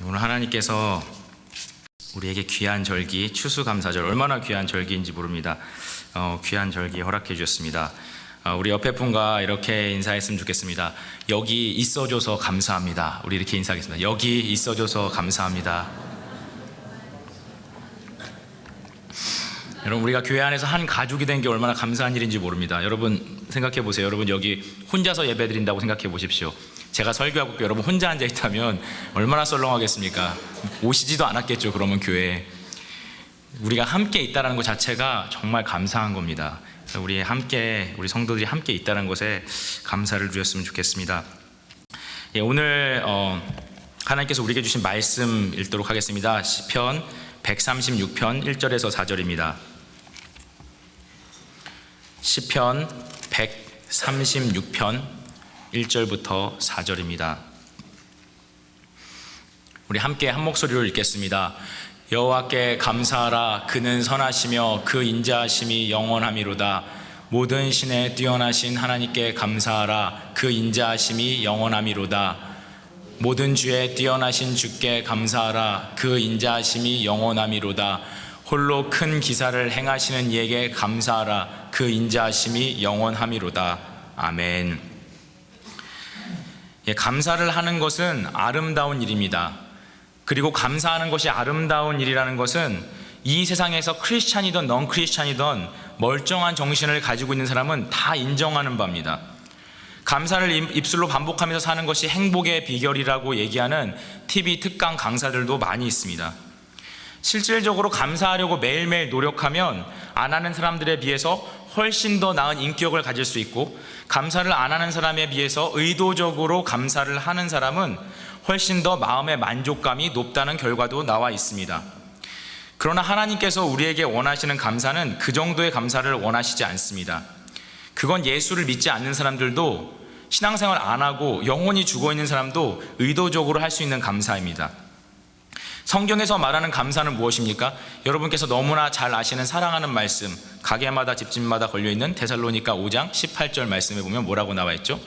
오늘 하나님께서 우리에게 귀한 절기, 추수감사절, 얼마나 귀한 절기인지 모릅니다. 귀한 절기 허락해 주셨습니다. 우리 옆에 분과 이렇게 인사했으면 좋겠습니다. 여기 있어줘서 감사합니다. 우리 이렇게 인사하겠습니다. 여기 있어줘서 감사합니다. 여러분, 우리가 교회 안에서 한 가족이 된 게 얼마나 감사한 일인지 모릅니다. 여러분 생각해 보세요. 여러분 여기 혼자서 예배 드린다고 생각해 보십시오. 제가 설교하고 여러분 혼자 앉아 있다면 얼마나 썰렁하겠습니까? 오시지도 않았겠죠. 그러면 교회에 우리가 함께 있다는 것 자체가 정말 감사한 겁니다. 우리 성도들이 함께 있다는 것에 감사를 드렸으면 좋겠습니다. 오늘 하나님께서 우리에게 주신 말씀 읽도록 하겠습니다. 시편 136편 1절에서 4절입니다. 시편 136편 1절부터 4절입니다. 우리 함께 한 목소리로 읽겠습니다. 여호와께 감사하라. 그는 선하시며 그 인자하심이 영원함이로다. 모든 신에 뛰어나신 하나님께 감사하라. 그 인자하심이 영원함이로다. 모든 주에 뛰어나신 주께 감사하라. 그 인자하심이 영원함이로다. 홀로 큰 기사를 행하시는 이에게 감사하라. 그 인자하심이 영원함이로다. 아멘. 감사를 하는 것은 아름다운 일입니다. 그리고 감사하는 것이 아름다운 일이라는 것은 이 세상에서 크리스찬이든 넌 크리스찬이든 멀쩡한 정신을 가지고 있는 사람은 다 인정하는 바입니다. 감사를 입술로 반복하면서 사는 것이 행복의 비결이라고 얘기하는 TV 특강 강사들도 많이 있습니다. 실질적으로 감사하려고 매일매일 노력하면 안 하는 사람들에 비해서 훨씬 더 나은 인격을 가질 수 있고, 감사를 안 하는 사람에 비해서 의도적으로 감사를 하는 사람은 훨씬 더 마음의 만족감이 높다는 결과도 나와 있습니다. 그러나 하나님께서 우리에게 원하시는 감사는 그 정도의 감사를 원하시지 않습니다. 그건 예수를 믿지 않는 사람들도, 신앙생활 안 하고 영혼이 죽어있는 사람도 의도적으로 할 수 있는 감사입니다. 성경에서 말하는 감사는 무엇입니까? 여러분께서 너무나 잘 아시는 사랑하는 말씀, 가게마다 집집마다 걸려있는 데살로니가 5장 18절 말씀에 보면 뭐라고 나와 있죠?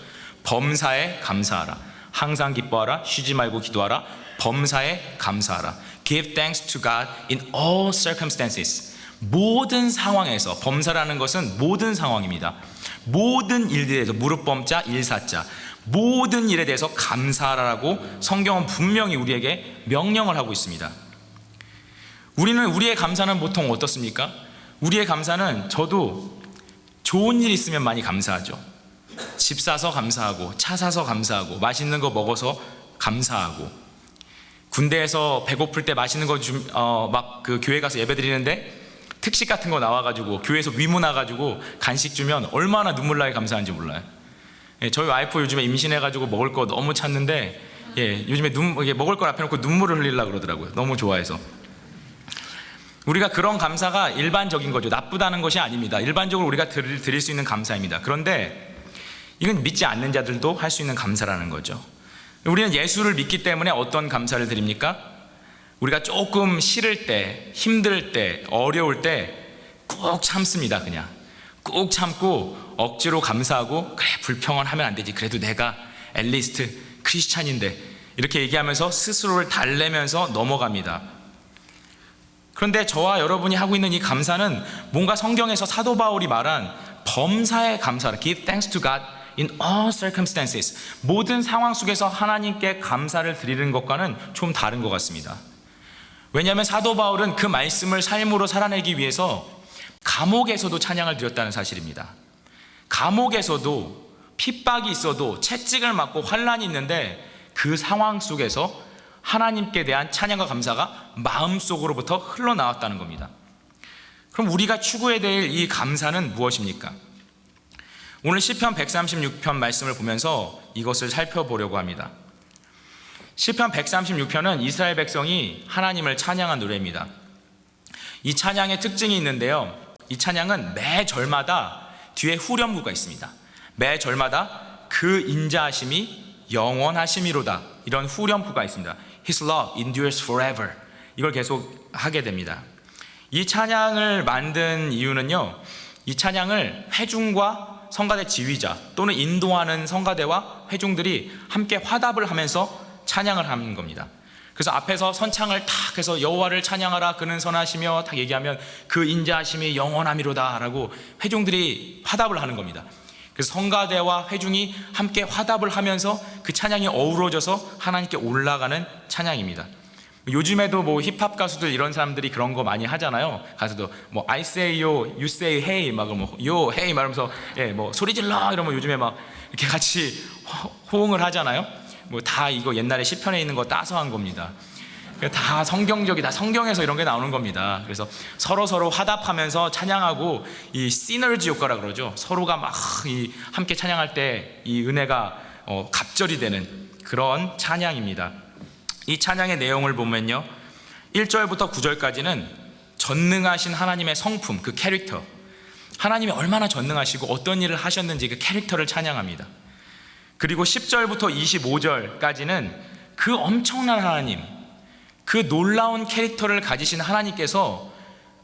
범사에 감사하라. 항상 기뻐하라. 쉬지 말고 기도하라. 범사에 감사하라. Give thanks to God in all circumstances. 모든 상황에서, 범사라는 것은 모든 상황입니다. 모든 일들에 대해서, 무릎범자 일사자, 모든 일에 대해서 감사하라고 성경은 분명히 우리에게 명령을 하고 있습니다. 우리의 감사는 보통 어떻습니까? 우리의 감사는, 저도 좋은 일 있으면 많이 감사하죠. 집 사서 감사하고, 차 사서 감사하고, 맛있는 거 먹어서 감사하고, 군대에서 배고플 때 맛있는 거 그 교회 가서 예배 드리는데 특식 같은 거 나와가지고 교회에서 위문 와가지고 간식 주면 얼마나 눈물 나게 감사한지 몰라요. 저희 와이프 요즘에 임신해가지고 먹을 거 너무 찾는데, 요즘에 먹을 걸 앞에 놓고 눈물을 흘리려고 그러더라고요. 너무 좋아해서. 우리가 그런 감사가 일반적인 거죠. 나쁘다는 것이 아닙니다. 일반적으로 우리가 드릴 수 있는 감사입니다. 그런데 이건 믿지 않는 자들도 할 수 있는 감사라는 거죠. 우리는 예수를 믿기 때문에 어떤 감사를 드립니까? 우리가 조금 싫을 때, 힘들 때, 어려울 때 꾹 참습니다. 그냥 꾹 참고 억지로 감사하고, 그래 불평은 하면 안 되지, 그래도 내가 앨리스트 크리스찬인데, 이렇게 얘기하면서 스스로를 달래면서 넘어갑니다. 그런데 저와 여러분이 하고 있는 이 감사는 뭔가 성경에서 사도 바울이 말한 범사에 감사하라. Give thanks to God in all circumstances. 모든 상황 속에서 하나님께 감사를 드리는 것과는 좀 다른 것 같습니다. 왜냐하면 사도 바울은 그 말씀을 삶으로 살아내기 위해서 감옥에서도 찬양을 드렸다는 사실입니다. 감옥에서도 핍박이 있어도, 채찍을 맞고 환난이 있는데 그 상황 속에서 하나님께 대한 찬양과 감사가 마음속으로부터 흘러나왔다는 겁니다. 그럼 우리가 추구해야 될 이 감사는 무엇입니까? 오늘 시편 136편 말씀을 보면서 이것을 살펴보려고 합니다. 시편 136편은 이스라엘 백성이 하나님을 찬양한 노래입니다. 이 찬양의 특징이 있는데요, 이 찬양은 매 절마다 뒤에 후렴구가 있습니다. 매 절마다 그 인자하심이 영원하심이로다, 이런 후렴구가 있습니다. His love endures forever. 이걸 계속 하게 됩니다. 이 찬양을 만든 이유는요, 이 찬양을 회중과 성가대 지휘자 또는 인도하는 성가대와 회중들이 함께 화답을 하면서 찬양을 하는 겁니다. 그래서 앞에서 선창을 탁 해서 여호와를 찬양하라 그는 선하시며 탁 얘기하면 그 인자하심이 영원함이로다 라고 회중들이 화답을 하는 겁니다. 그래서 성가대와 회중이 함께 화답을 하면서 그 찬양이 어우러져서 하나님께 올라가는 찬양입니다. 요즘에도 뭐 힙합 가수들 이런 사람들이 그런 거 많이 하잖아요. 가수도 뭐 I say yo, you say hey 막 뭐 yo hey 말하면서 뭐 소리 질러 이러면 요즘에 막 이렇게 같이 호응을 하잖아요. 뭐 다 이거 옛날에 시편에 있는 거 따서 한 겁니다. 다 성경적이다. 성경에서 이런 게 나오는 겁니다. 그래서 서로 화답하면서 찬양하고 이 시너지 효과라 그러죠. 서로가 막 함께 찬양할 때 이 은혜가 갑절이 되는 그런 찬양입니다. 이 찬양의 내용을 보면요, 1절부터 9절까지는 전능하신 하나님의 성품, 그 캐릭터, 하나님이 얼마나 전능하시고 어떤 일을 하셨는지 그 캐릭터를 찬양합니다. 그리고 10절부터 25절까지는 그 엄청난 하나님, 그 놀라운 캐릭터를 가지신 하나님께서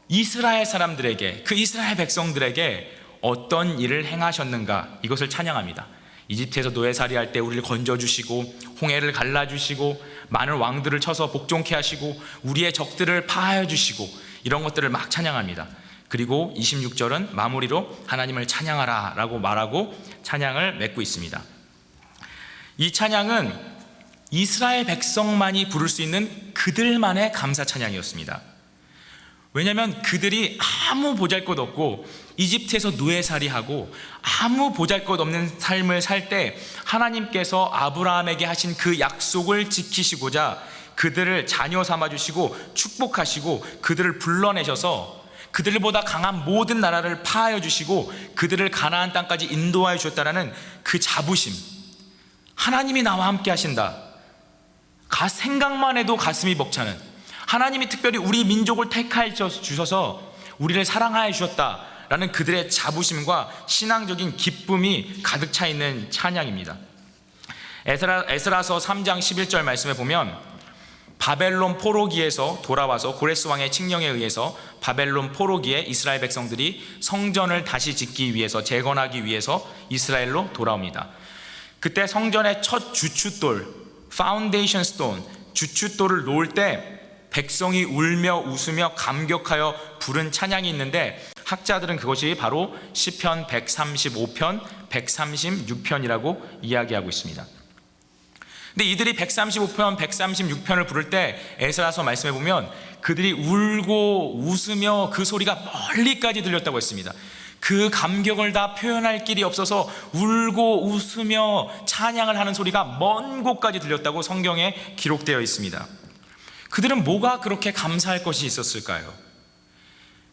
이스라엘 사람들에게, 그 이스라엘 백성들에게 어떤 일을 행하셨는가, 이것을 찬양합니다. 이집트에서 노예살이 할 때 우리를 건져주시고 홍해를 갈라주시고 많은 왕들을 쳐서 복종케 하시고 우리의 적들을 파하여 주시고 이런 것들을 막 찬양합니다. 그리고 26절은 마무리로 하나님을 찬양하라 라고 말하고 찬양을 맺고 있습니다. 이 찬양은 이스라엘 백성만이 부를 수 있는 그들만의 감사 찬양이었습니다. 왜냐하면 그들이 아무 보잘것없고 이집트에서 노예살이하고 아무 보잘것없는 삶을 살 때 하나님께서 아브라함에게 하신 그 약속을 지키시고자 그들을 자녀 삼아주시고 축복하시고 그들을 불러내셔서 그들보다 강한 모든 나라를 파하여 주시고 그들을 가나안 땅까지 인도하여 주셨다라는 그 자부심, 하나님이 나와 함께 하신다, 생각만 해도 가슴이 벅차는, 하나님이 특별히 우리 민족을 택하여 주셔서 우리를 사랑하여 주셨다라는 그들의 자부심과 신앙적인 기쁨이 가득 차 있는 찬양입니다. 에스라서 3장 11절 말씀에 보면 바벨론 포로기에서 돌아와서 고레스 왕의 칙령에 의해서 바벨론 포로기에 이스라엘 백성들이 성전을 다시 짓기 위해서, 재건하기 위해서 이스라엘로 돌아옵니다. 그때 성전의 첫 주춧돌, 파운데이션 스톤, 주춧돌을 놓을 때 백성이 울며 웃으며 감격하여 부른 찬양이 있는데 학자들은 그것이 바로 시편 135편, 136편이라고 이야기하고 있습니다. 근데 이들이 135편, 136편을 부를 때 에스라서 말씀해 보면 그들이 울고 웃으며 그 소리가 멀리까지 들렸다고 했습니다. 그 감격을 다 표현할 길이 없어서 울고 웃으며 찬양을 하는 소리가 먼 곳까지 들렸다고 성경에 기록되어 있습니다. 그들은 뭐가 그렇게 감사할 것이 있었을까요?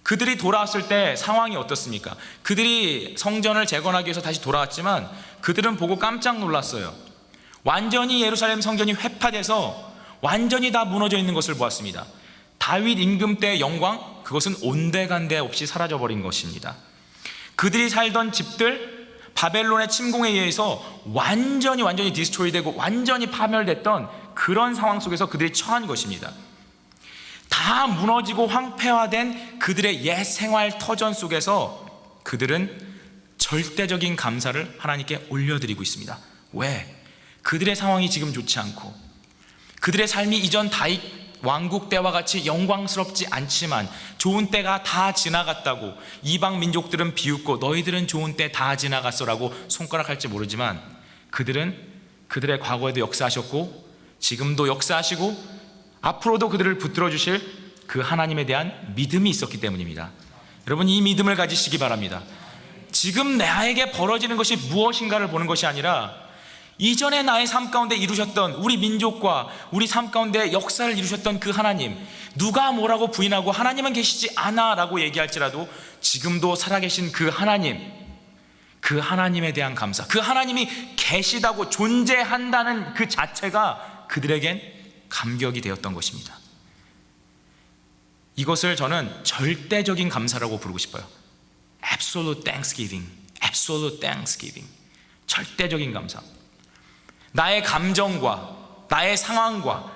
그들이 돌아왔을 때 상황이 어떻습니까? 그들이 성전을 재건하기 위해서 다시 돌아왔지만 그들은 보고 깜짝 놀랐어요. 완전히 예루살렘 성전이 회파돼서 완전히 다 무너져 있는 것을 보았습니다. 다윗 임금 때의 영광, 그것은 온데간데 없이 사라져버린 것입니다. 그들이 살던 집들, 바벨론의 침공에 의해서 완전히 디스트로이되고 완전히 파멸됐던 그런 상황 속에서 그들이 처한 것입니다. 다 무너지고 황폐화된 그들의 옛 생활 터전 속에서 그들은 절대적인 감사를 하나님께 올려드리고 있습니다. 왜? 그들의 상황이 지금 좋지 않고 그들의 삶이 이전 다윗 왕국 때와 같이 영광스럽지 않지만 좋은 때가 다 지나갔다고, 이방 민족들은 비웃고 너희들은 좋은 때 다 지나갔어라고 손가락할지 모르지만 그들은 그들의 과거에도 역사하셨고 지금도 역사하시고 앞으로도 그들을 붙들어 주실 그 하나님에 대한 믿음이 있었기 때문입니다. 여러분, 이 믿음을 가지시기 바랍니다. 지금 나에게 벌어지는 것이 무엇인가를 보는 것이 아니라 이전에 나의 삶 가운데 이루셨던, 우리 민족과 우리 삶 가운데 역사를 이루셨던 그 하나님, 누가 뭐라고 부인하고 하나님은 계시지 않아 라고 얘기할지라도 지금도 살아계신 그 하나님, 그 하나님에 대한 감사, 그 하나님이 계시다고 존재한다는 그 자체가 그들에겐 감격이 되었던 것입니다. 이것을 저는 절대적인 감사라고 부르고 싶어요. Absolute Thanksgiving, Absolute Thanksgiving, 절대적인 감사. 나의 감정과 나의 상황과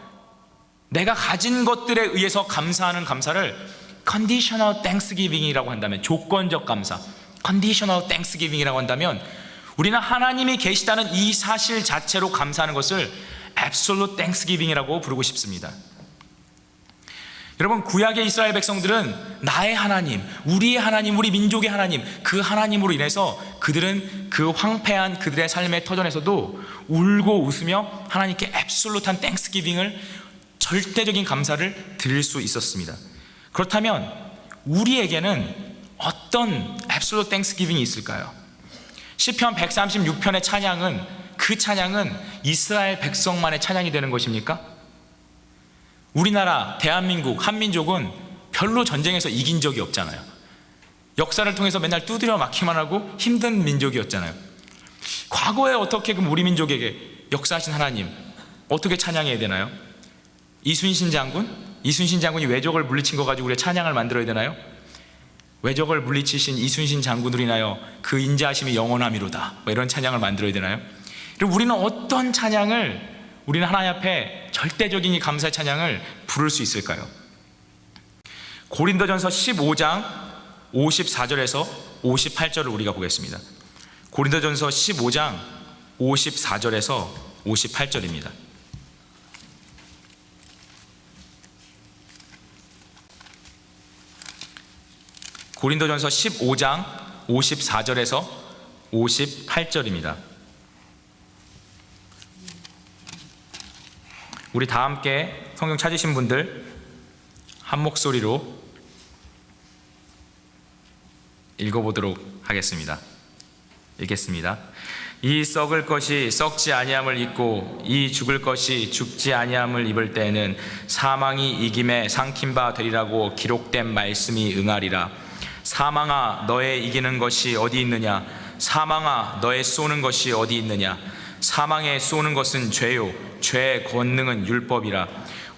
내가 가진 것들에 의해서 감사하는 감사를 Conditional Thanksgiving이라고 한다면, 조건적 감사, Conditional Thanksgiving이라고 한다면 우리는 하나님이 계시다는 이 사실 자체로 감사하는 것을 Absolute Thanksgiving이라고 부르고 싶습니다. 여러분, 구약의 이스라엘 백성들은 나의 하나님, 우리의 하나님, 우리 민족의 하나님, 그 하나님으로 인해서 그들은 그 황폐한 그들의 삶의 터전에서도 울고 웃으며 하나님께 앱솔루트한 땡스기빙을, 절대적인 감사를 드릴 수 있었습니다. 그렇다면 우리에게는 어떤 앱솔루트 땡스기빙이 있을까요? 시편 136편의 찬양은, 그 찬양은 이스라엘 백성만의 찬양이 되는 것입니까? 우리나라 대한민국 한민족은 별로 전쟁에서 이긴 적이 없잖아요. 역사를 통해서 맨날 두드려 맞기만 하고 힘든 민족이었잖아요. 과거에 어떻게 그럼 우리 민족에게 역사하신 하나님 어떻게 찬양해야 되나요? 이순신 장군이 외적을 물리친 거 가지고 우리가 찬양을 만들어야 되나요? 외적을 물리치신 이순신 장군으로 인하여 그 인자하심이 영원함이로다, 뭐 이런 찬양을 만들어야 되나요? 그리고 우리는 어떤 찬양을, 우리는 하나님 앞에 절대적인 이 감사의 찬양을 부를 수 있을까요? 고린도전서 15장 54절에서 58절을 우리가 보겠습니다. 고린도전서 15장 54절에서 58절입니다. 고린도전서 15장 54절에서 58절입니다. 우리 다 함께 성경 찾으신 분들 한 목소리로 읽어보도록 하겠습니다. 읽겠습니다. 이 썩을 것이 썩지 아니함을 입고 이 죽을 것이 죽지 아니함을 입을 때에는 사망이 이김에 삼킨 바 되리라고 기록된 말씀이 응하리라. 사망아, 너의 이기는 것이 어디 있느냐? 사망아, 너의 쏘는 것이 어디 있느냐? 사망에 쏘는 것은 죄요, 죄의 권능은 율법이라.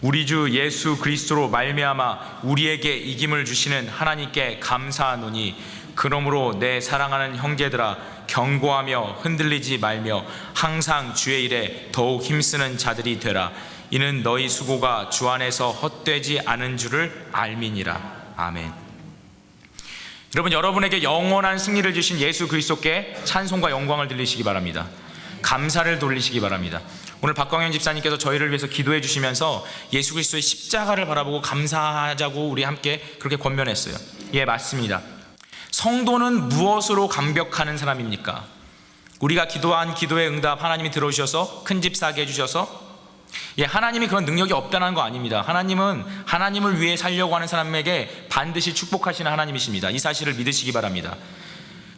우리 주 예수 그리스도로 말미암아 우리에게 이김을 주시는 하나님께 감사하노니, 그러므로 내 사랑하는 형제들아, 경고하며 흔들리지 말며 항상 주의 일에 더욱 힘쓰는 자들이 되라. 이는 너희 수고가 주 안에서 헛되지 않은 줄을 알미니라. 아멘. 여러분, 여러분에게 영원한 승리를 주신 예수 그리스도께 찬송과 영광을 들리시기 바랍니다. 감사를 돌리시기 바랍니다. 오늘 박광현 집사님께서 저희를 위해서 기도해 주시면서 예수 그리스도의 십자가를 바라보고 감사하자고 우리 함께 그렇게 권면했어요. 예, 맞습니다. 성도는 무엇으로 감격하는 사람입니까? 우리가 기도한 기도의 응답 하나님이 들어주셔서 큰 집 사게 해주셔서, 예, 하나님이 그런 능력이 없다는 거 아닙니다. 하나님은 하나님을 위해 살려고 하는 사람에게 반드시 축복하시는 하나님이십니다. 이 사실을 믿으시기 바랍니다.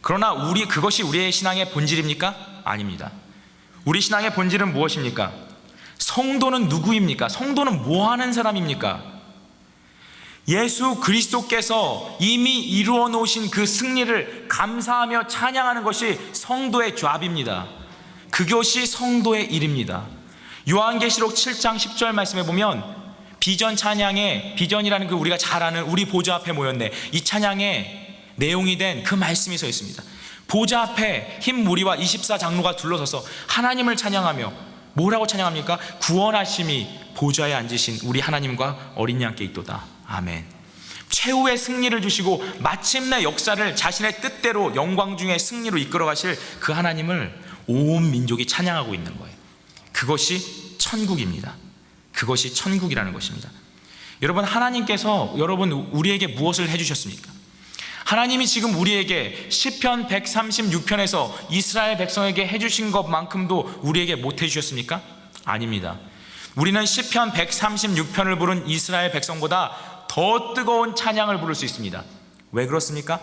그러나 그것이 우리의 신앙의 본질입니까? 아닙니다. 우리 신앙의 본질은 무엇입니까? 성도는 누구입니까? 성도는 뭐 하는 사람입니까? 예수 그리스도께서 이미 이루어 놓으신 그 승리를 감사하며 찬양하는 것이 성도의 잡입니다. 그것이 성도의 일입니다. 요한계시록 7장 10절 말씀에 보면 비전 찬양에, 비전이라는 그 우리가 잘 아는 우리 보좌 앞에 모였네, 이 찬양의 내용이 된 그 말씀이 서 있습니다. 보좌 앞에 흰 무리와 24장로가 둘러서서 하나님을 찬양하며 뭐라고 찬양합니까? 구원하심이 보좌에 앉으신 우리 하나님과 어린 양께 있도다. 아멘. 최후의 승리를 주시고 마침내 역사를 자신의 뜻대로 영광 중의 승리로 이끌어 가실 그 하나님을 온 민족이 찬양하고 있는 거예요. 그것이 천국입니다. 그것이 천국이라는 것입니다. 여러분, 하나님께서 우리에게 무엇을 해주셨습니까? 하나님이 지금 우리에게 시편 136편에서 이스라엘 백성에게 해주신 것만큼도 우리에게 못 해주셨습니까? 아닙니다. 우리는 시편 136편을 부른 이스라엘 백성보다 더 뜨거운 찬양을 부를 수 있습니다. 왜 그렇습니까?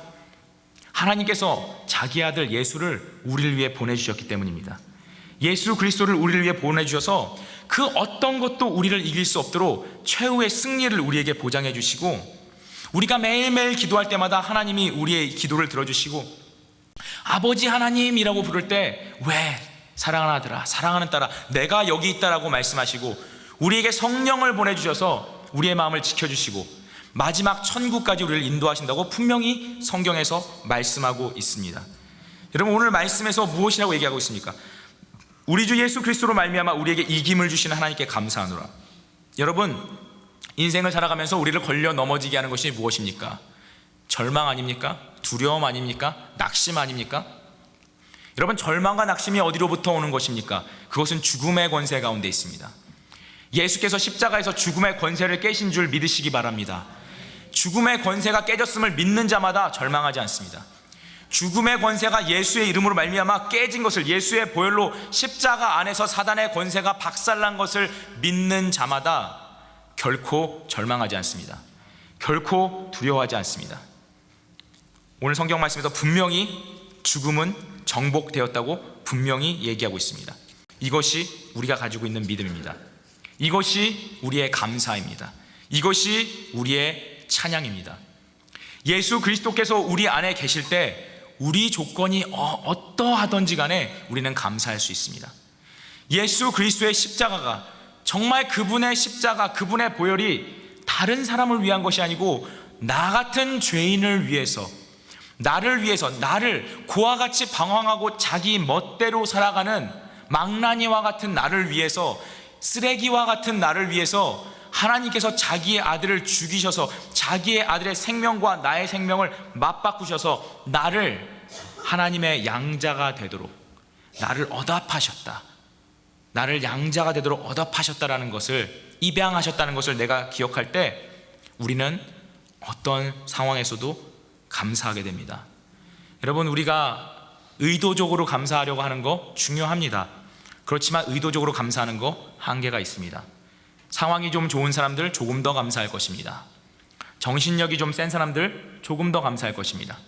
하나님께서 자기 아들 예수를 우리를 위해 보내주셨기 때문입니다. 예수 그리스도를 우리를 위해 보내주셔서 그 어떤 것도 우리를 이길 수 없도록 최후의 승리를 우리에게 보장해 주시고, 우리가 매일매일 기도할 때마다 하나님이 우리의 기도를 들어주시고, 아버지 하나님이라고 부를 때 왜 사랑하는 아들아, 사랑하는 딸아, 내가 여기 있다라고 말씀하시고, 우리에게 성령을 보내주셔서 우리의 마음을 지켜주시고 마지막 천국까지 우리를 인도하신다고 분명히 성경에서 말씀하고 있습니다. 여러분, 오늘 말씀에서 무엇이라고 얘기하고 있습니까? 우리 주 예수 그리스도로 말미암아 우리에게 이김을 주시는 하나님께 감사하노라. 여러분, 인생을 살아가면서 우리를 걸려 넘어지게 하는 것이 무엇입니까? 절망 아닙니까? 두려움 아닙니까? 낙심 아닙니까? 여러분, 절망과 낙심이 어디로부터 오는 것입니까? 그것은 죽음의 권세 가운데 있습니다. 예수께서 십자가에서 죽음의 권세를 깨신 줄 믿으시기 바랍니다. 죽음의 권세가 깨졌음을 믿는 자마다 절망하지 않습니다. 죽음의 권세가 예수의 이름으로 말미암아 깨진 것을, 예수의 보혈로 십자가 안에서 사단의 권세가 박살난 것을 믿는 자마다 결코 절망하지 않습니다. 결코 두려워하지 않습니다. 오늘 성경 말씀에서 분명히 죽음은 정복되었다고 분명히 얘기하고 있습니다. 이것이 우리가 가지고 있는 믿음입니다. 이것이 우리의 감사입니다. 이것이 우리의 찬양입니다. 예수 그리스도께서 우리 안에 계실 때 우리 조건이 어떠하든지 간에 우리는 감사할 수 있습니다. 예수 그리스도의 십자가가 정말 그분의 십자가, 그분의 보혈이 다른 사람을 위한 것이 아니고 나 같은 죄인을 위해서, 나를 위해서, 나를 그와 같이 방황하고 자기 멋대로 살아가는 망나니와 같은 나를 위해서, 쓰레기와 같은 나를 위해서 하나님께서 자기의 아들을 죽이셔서 자기의 아들의 생명과 나의 생명을 맞바꾸셔서 나를 하나님의 양자가 되도록 나를 얻어파셨다, 나를 양자가 되도록 얻어파셨다라는 것을, 입양하셨다는 것을 내가 기억할 때 우리는 어떤 상황에서도 감사하게 됩니다. 여러분, 우리가 의도적으로 감사하려고 하는 거 중요합니다. 그렇지만 의도적으로 감사하는 거 한계가 있습니다. 상황이 좀 좋은 사람들 조금 더 감사할 것입니다. 정신력이 좀 센 사람들 조금 더 감사할 것입니다.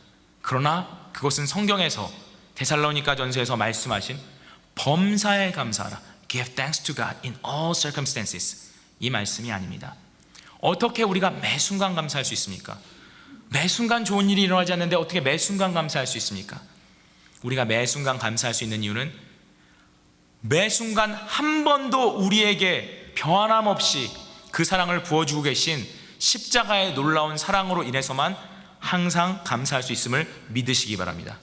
그러나 그것은 성경에서 데살로니가 전서에서 말씀하신 범사에 감사하라, Give thanks to God in all circumstances, 이 말씀이 아닙니다. 어떻게 우리가 매 순간 감사할 수 있습니까? 매 순간 좋은 일이 일어나지 않는데 어떻게 매 순간 감사할 수 있습니까? 우리가 매 순간 감사할 수 있는 이유는 매 순간 한 번도 우리에게 변함없이 그 사랑을 부어주고 계신 십자가의 놀라운 사랑으로 인해서만 항상 감사할 수 있음을 믿으시기 바랍니다.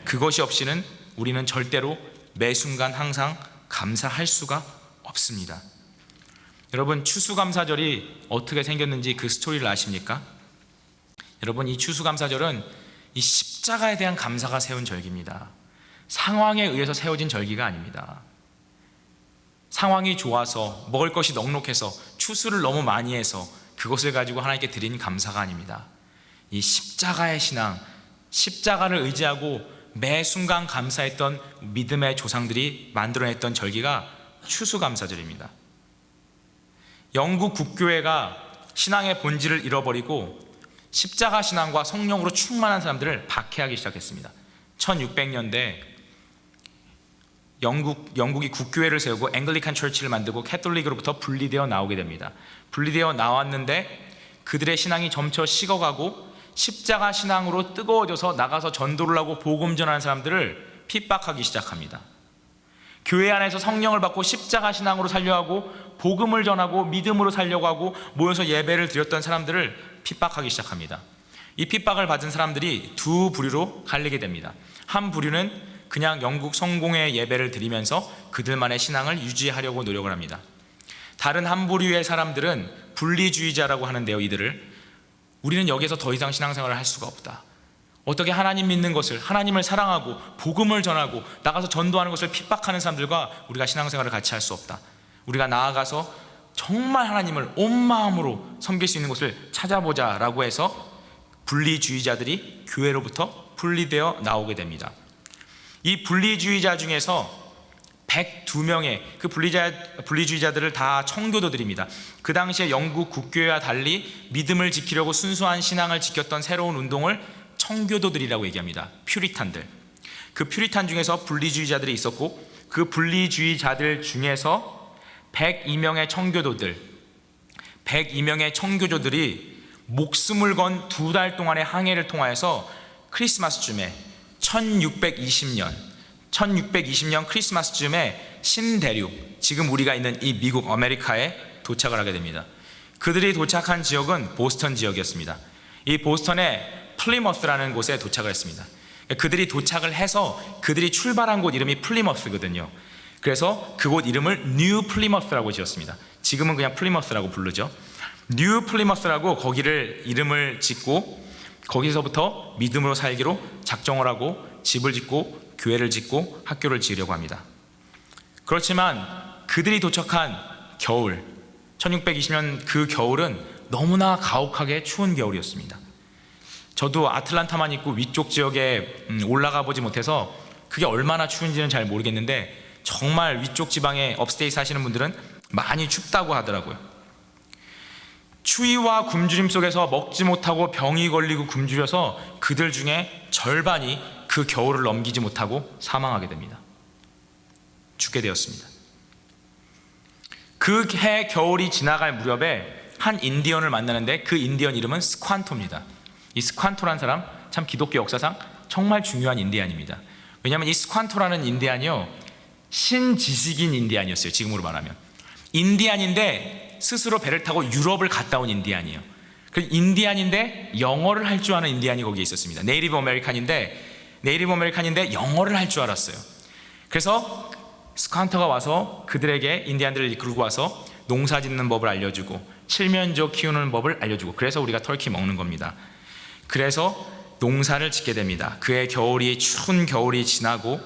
그것이 없이는 우리는 절대로 매 순간 항상 감사할 수가 없습니다. 여러분, 추수감사절이 어떻게 생겼는지 그 스토리를 아십니까? 여러분, 이 추수감사절은 이 십자가에 대한 감사가 세운 절기입니다. 상황에 의해서 세워진 절기가 아닙니다. 상황이 좋아서, 먹을 것이 넉넉해서, 추수를 너무 많이 해서 그것을 가지고 하나님께 드린 감사가 아닙니다. 이 십자가의 신앙, 십자가를 의지하고 매 순간 감사했던 믿음의 조상들이 만들어냈던 절기가 추수감사절입니다. 영국 국교회가 신앙의 본질을 잃어버리고 십자가 신앙과 성령으로 충만한 사람들을 박해하기 시작했습니다. 1600년대 영국이 국교회를 세우고 앵글리칸 처치를 만들고 캐톨릭으로부터 분리되어 나오게 됩니다. 분리되어 나왔는데 그들의 신앙이 점차 식어가고 십자가 신앙으로 뜨거워져서 나가서 전도를 하고 복음 전하는 사람들을 핍박하기 시작합니다. 교회 안에서 성령을 받고 십자가 신앙으로 살려 하고 복음을 전하고 믿음으로 살려고 하고 모여서 예배를 드렸던 사람들을 핍박하기 시작합니다. 이 핍박을 받은 사람들이 두 부류로 갈리게 됩니다. 한 부류는 그냥 영국 성공회 예배를 드리면서 그들만의 신앙을 유지하려고 노력을 합니다. 다른 한 부류의 사람들은 분리주의자라고 하는데요, 이들을 우리는 여기서 더 이상 신앙생활을 할 수가 없다. 어떻게 하나님 믿는 것을, 하나님을 사랑하고 복음을 전하고 나가서 전도하는 것을 핍박하는 사람들과 우리가 신앙생활을 같이 할 수 없다. 우리가 나아가서 정말 하나님을 온 마음으로 섬길 수 있는 것을 찾아보자라고 해서 분리주의자들이 교회로부터 분리되어 나오게 됩니다. 이 분리주의자 중에서 102명의 그 분리주의자들을 다 청교도들입니다. 그 당시에 영국 국교회와 달리 믿음을 지키려고 순수한 신앙을 지켰던 새로운 운동을 청교도들이라고 얘기합니다. 퓨리탄들. 그 퓨리탄 중에서 분리주의자들이 있었고 그 분리주의자들 중에서 102명의 청교도들이 목숨을 건 2달 동안의 항해를 통하여서 크리스마스쯤에 1620년 크리스마스쯤에 신대륙, 지금 우리가 있는 이 미국 아메리카에 도착을 하게 됩니다. 그들이 도착한 지역은 보스턴 지역이었습니다. 이 보스턴의 플리머스라는 곳에 도착을 했습니다. 그들이 도착을 해서 그들이 출발한 곳 이름이 플리머스거든요. 그래서 그곳 이름을 뉴 플리머스라고 지었습니다. 지금은 그냥 플리머스라고 부르죠. 뉴 플리머스라고 거기를 이름을 짓고 거기서부터 믿음으로 살기로 작정을 하고 집을 짓고 교회를 짓고 학교를 지으려고 합니다. 그렇지만 그들이 도착한 겨울, 1620년 그 겨울은 너무나 가혹하게 추운 겨울이었습니다. 저도 아틀란타만 있고 위쪽 지역에 올라가 보지 못해서 그게 얼마나 추운지는 잘 모르겠는데 정말 위쪽 지방에 업스테이트 사시는 분들은 많이 춥다고 하더라고요. 추위와 굶주림 속에서 먹지 못하고 병이 걸리고 굶주려서 그들 중에 절반이 그 겨울을 넘기지 못하고 사망하게 됩니다. 죽게 되었습니다. 그 해 겨울이 지나갈 무렵에 한 인디언을 만나는데 그 인디언 이름은 스ኳ토입니다. 이 스ኳ토라는 사람 참 기독교 역사상 정말 중요한 인디안입니다. 왜냐하면 이 스ኳ토라는 인디안이요, 신지식인 인디안이었어요. 지금으로 말하면 인디안인데 스스로 배를 타고 유럽을 갔다 온 인디안이에요. 그 인디안인데 영어를 할 줄 아는 인디안이 거기에 있었습니다. 네이티브 아메리칸인데 영어를 할 줄 알았어요. 그래서 스ኳ토가 와서 그들에게, 인디안들을 이끌고 와서 농사 짓는 법을 알려주고 칠면조 키우는 법을 알려주고, 그래서 우리가 터키 먹는 겁니다. 그래서 농사를 짓게 됩니다. 그의 추운 겨울이 지나고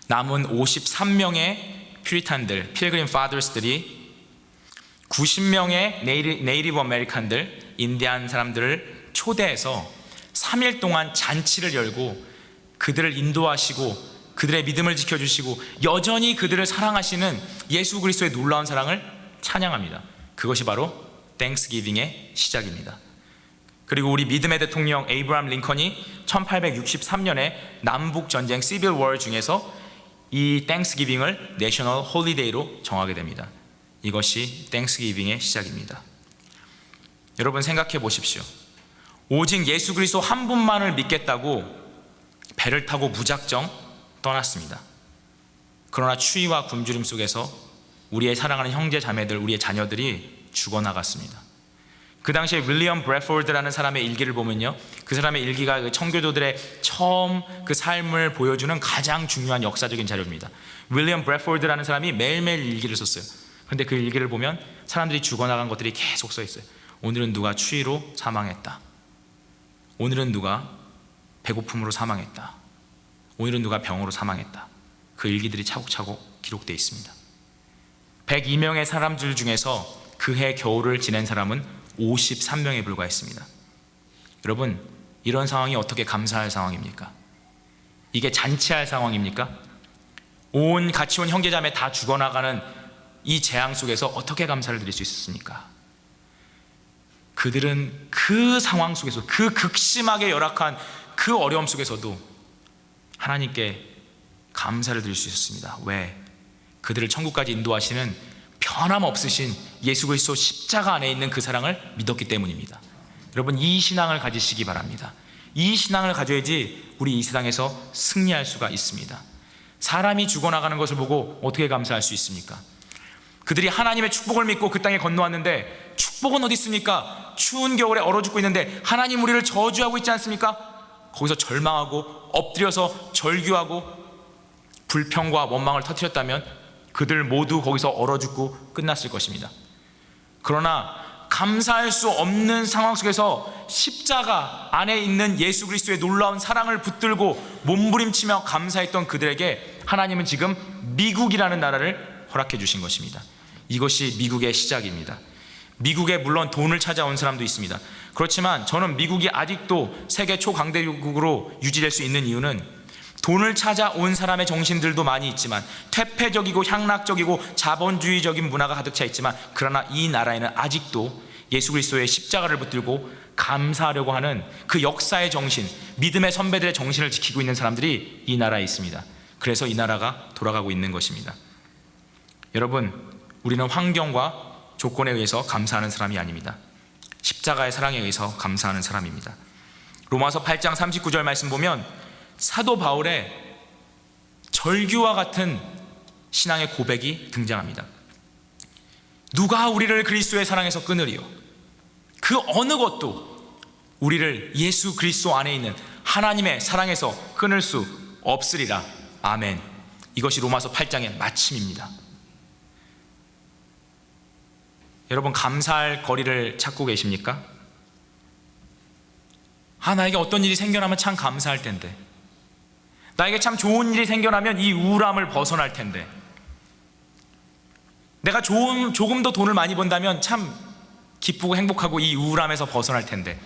남은 53명의 퓨리탄들, 필그림 파더스들이 90명의 네이티브 아메리칸들, 인디안 사람들을 초대해서 3일 동안 잔치를 열고 그들을 인도하시고 그들의 믿음을 지켜주시고 여전히 그들을 사랑하시는 예수 그리스도의 놀라운 사랑을 찬양합니다. 그것이 바로 땡스기빙의 시작입니다. 그리고 우리 믿음의 대통령 에이브라함 링컨이 1863년에 남북전쟁 시빌 워 중에서 이 땡스기빙을 내셔널 홀리데이로 정하게 됩니다. 이것이 땡스기빙의 시작입니다. 여러분 생각해 보십시오. 오직 예수 그리스도 한 분만을 믿겠다고 배를 타고 무작정 떠났습니다. 그러나 추위와 굶주림 속에서 우리의 사랑하는 형제 자매들, 우리의 자녀들이 죽어나갔습니다. 그 당시에 윌리엄 브래포드라는 사람의 일기를 보면요, 그 사람의 일기가 그 청교도들의 처음 그 삶을 보여주는 가장 중요한 역사적인 자료입니다. 윌리엄 브래포드라는 사람이 매일매일 일기를 썼어요. 그런데 그 일기를 보면 사람들이 죽어나간 것들이 계속 써 있어요. 오늘은 누가 추위로 사망했다. 오늘은 누가 배고픔으로 사망했다. 오늘은 누가 병으로 사망했다. 그 일기들이 차곡차곡 기록되어 있습니다. 102명의 사람들 중에서 그해 겨울을 지낸 사람은 53명에 불과했습니다. 여러분, 이런 상황이 어떻게 감사할 상황입니까? 이게 잔치할 상황입니까? 같이 온 형제자매 다 죽어나가는 이 재앙 속에서 어떻게 감사를 드릴 수 있었습니까? 그들은 그 상황 속에서, 그 극심하게 열악한 그 어려움 속에서도 하나님께 감사를 드릴 수 있었습니다. 왜? 그들을 천국까지 인도하시는 변함없으신 예수 그리스도 십자가 안에 있는 그 사랑을 믿었기 때문입니다. 여러분, 이 신앙을 가지시기 바랍니다. 이 신앙을 가져야지 우리 이 세상에서 승리할 수가 있습니다. 사람이 죽어나가는 것을 보고 어떻게 감사할 수 있습니까? 그들이 하나님의 축복을 믿고 그 땅에 건너왔는데 축복은 어디 있습니까? 추운 겨울에 얼어 죽고 있는데 하나님 우리를 저주하고 있지 않습니까? 거기서 절망하고 엎드려서 절규하고 불평과 원망을 터뜨렸다면 그들 모두 거기서 얼어 죽고 끝났을 것입니다. 그러나 감사할 수 없는 상황 속에서 십자가 안에 있는 예수 그리스도의 놀라운 사랑을 붙들고 몸부림치며 감사했던 그들에게 하나님은 지금 미국이라는 나라를 허락해 주신 것입니다. 이것이 미국의 시작입니다. 미국에 물론 돈을 찾아온 사람도 있습니다. 그렇지만 저는 미국이 아직도 세계 초강대국으로 유지될 수 있는 이유는 돈을 찾아온 사람의 정신들도 많이 있지만 퇴폐적이고 향락적이고 자본주의적인 문화가 가득 차 있지만, 그러나 이 나라에는 아직도 예수 그리스도의 십자가를 붙들고 감사하려고 하는 그 역사의 정신, 믿음의 선배들의 정신을 지키고 있는 사람들이 이 나라에 있습니다. 그래서 이 나라가 돌아가고 있는 것입니다. 여러분, 우리는 환경과 조건에 의해서 감사하는 사람이 아닙니다. 십자가의 사랑에 의해서 감사하는 사람입니다. 로마서 8장 39절 말씀 보면 사도 바울의 절규와 같은 신앙의 고백이 등장합니다. 누가 우리를 그리스도의 사랑에서 끊으리요? 그 어느 것도 우리를 예수 그리스도 안에 있는 하나님의 사랑에서 끊을 수 없으리라. 아멘. 이것이 로마서 8장의 마침입니다. 여러분, 감사할 거리를 찾고 계십니까? 나에게 어떤 일이 생겨나면 참 감사할 텐데, 나에게 참 좋은 일이 생겨나면 이 우울함을 벗어날 텐데, 내가 조금 더 돈을 많이 번다면 참 기쁘고 행복하고 이 우울함에서 벗어날 텐데,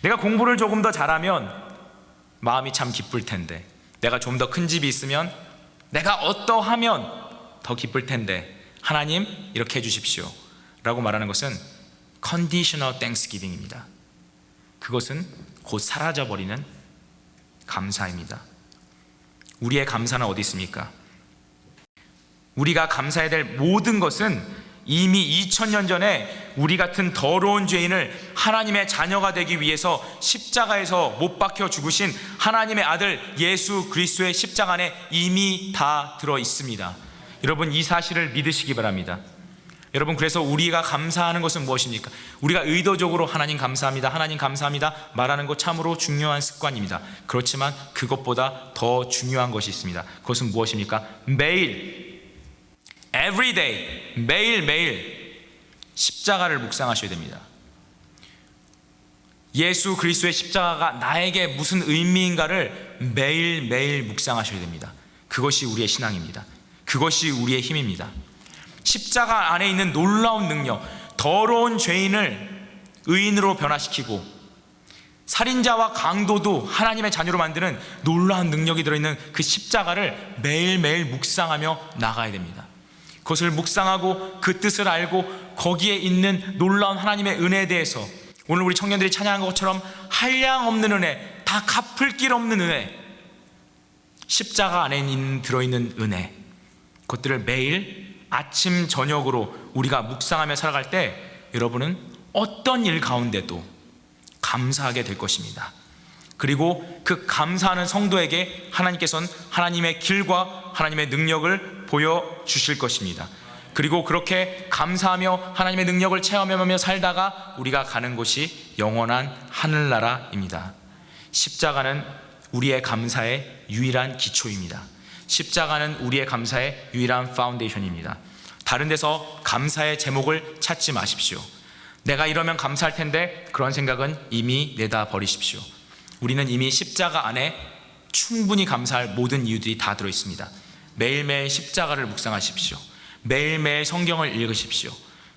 내가 공부를 조금 더 잘하면 마음이 참 기쁠 텐데, 내가 좀 더 큰 집이 있으면, 내가 어떠하면 더 기쁠 텐데, 하나님 이렇게 해주십시오 라고 말하는 것은 conditional thanksgiving입니다. 그것은 곧 사라져버리는 감사입니다. 우리의 감사는 어디 있습니까? 우리가 감사해야 될 모든 것은 이미 2000년 전에 우리 같은 더러운 죄인을 하나님의 자녀가 되기 위해서 십자가에서 못 박혀 죽으신 하나님의 아들 예수 그리스도의 십자가 안에 이미 다 들어 있습니다. 여러분, 이 사실을 믿으시기 바랍니다. 여러분, 그래서 우리가 감사하는 것은 무엇입니까? 우리가 의도적으로 하나님 감사합니다, 하나님 감사합니다 말하는 것 참으로 중요한 습관입니다. 그렇지만 그것보다 더 중요한 것이 있습니다. 그것은 무엇입니까? 매일, every day, 매일매일 십자가를 묵상하셔야 됩니다. 예수 그리스도의 십자가가 나에게 무슨 의미인가를 매일매일 묵상하셔야 됩니다. 그것이 우리의 신앙입니다. 그것이 우리의 힘입니다. 십자가 안에 있는 놀라운 능력, 더러운 죄인을 의인으로 변화시키고 살인자와 강도도 하나님의 자녀로 만드는 놀라운 능력이 들어있는 그 십자가를 매일매일 묵상하며 나가야 됩니다. 그것을 묵상하고 그 뜻을 알고 거기에 있는 놀라운 하나님의 은혜에 대해서, 오늘 우리 청년들이 찬양한 것처럼 한량없는 은혜, 다 갚을 길 없는 은혜, 십자가 안에 들어있는 은혜, 그것들을 매일 아침 저녁으로 우리가 묵상하며 살아갈 때 여러분은 어떤 일 가운데도 감사하게 될 것입니다. 그리고 그 감사하는 성도에게 하나님께서는 하나님의 길과 하나님의 능력을 보여주실 것입니다. 그리고 그렇게 감사하며 하나님의 능력을 체험하며 살다가 우리가 가는 곳이 영원한 하늘나라입니다. 십자가는 우리의 감사의 유일한 기초입니다. 십자가는 우리의 감사의 유일한 파운데이션입니다. 다른 데서 감사의 제목을 찾지 마십시오. 내가 이러면 감사할 텐데, 그런 생각은 이미 내다 버리십시오. 우리는 이미 십자가 안에 충분히 감사할 모든 이유들이 다 들어있습니다. 매일매일 십자가를 묵상하십시오. 매일매일 성경을 읽으십시오.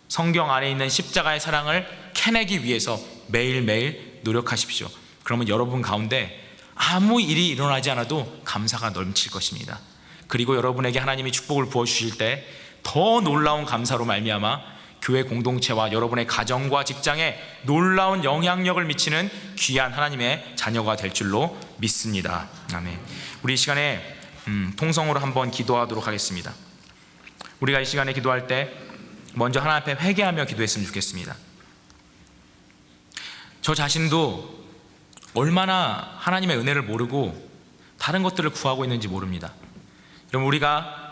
성경 안에 있는 십자가의 사랑을 캐내기 위해서 매일매일 노력하십시오. 그러면 여러분 가운데 아무 일이 일어나지 않아도 감사가 넘칠 것입니다. 그리고 여러분에게 하나님이 축복을 부어주실 때 더 놀라운 감사로 말미암아 교회 공동체와 여러분의 가정과 직장에 놀라운 영향력을 미치는 귀한 하나님의 자녀가 될 줄로 믿습니다. 아멘. 우리 이 시간에 통성으로 한번 기도하도록 하겠습니다. 우리가 이 시간에 기도할 때 먼저 하나님 앞에 회개하며 기도했으면 좋겠습니다. 저 자신도 얼마나 하나님의 은혜를 모르고 다른 것들을 구하고 있는지 모릅니다. 여러분, 우리가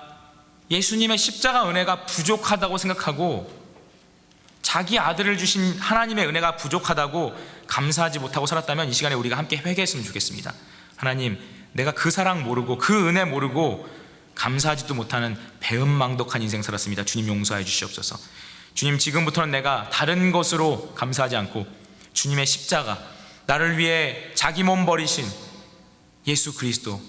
예수님의 십자가 은혜가 부족하다고 생각하고 자기 아들을 주신 하나님의 은혜가 부족하다고 감사하지 못하고 살았다면 이 시간에 우리가 함께 회개했으면 좋겠습니다. 하나님, 내가 그 사랑 모르고 그 은혜 모르고 감사하지도 못하는 배은망덕한 인생 살았습니다. 주님 용서해 주시옵소서. 주님, 지금부터는 내가 다른 것으로 감사하지 않고 주님의 십자가, 나를 위해 자기 몸 버리신 예수 그리스도,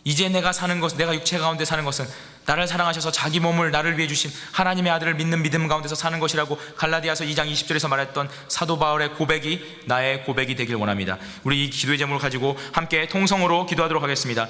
이제 내가 사는 것은, 내가 육체 가운데 사는 것은 나를 사랑하셔서 자기 몸을 나를 위해 주신 하나님의 아들을 믿는 믿음 가운데서 사는 것이라고 갈라디아서 2장 20절에서 말했던 사도 바울의 고백이 나의 고백이 되길 원합니다. 우리 이 기도의 제목을 가지고 함께 통성으로 기도하도록 하겠습니다.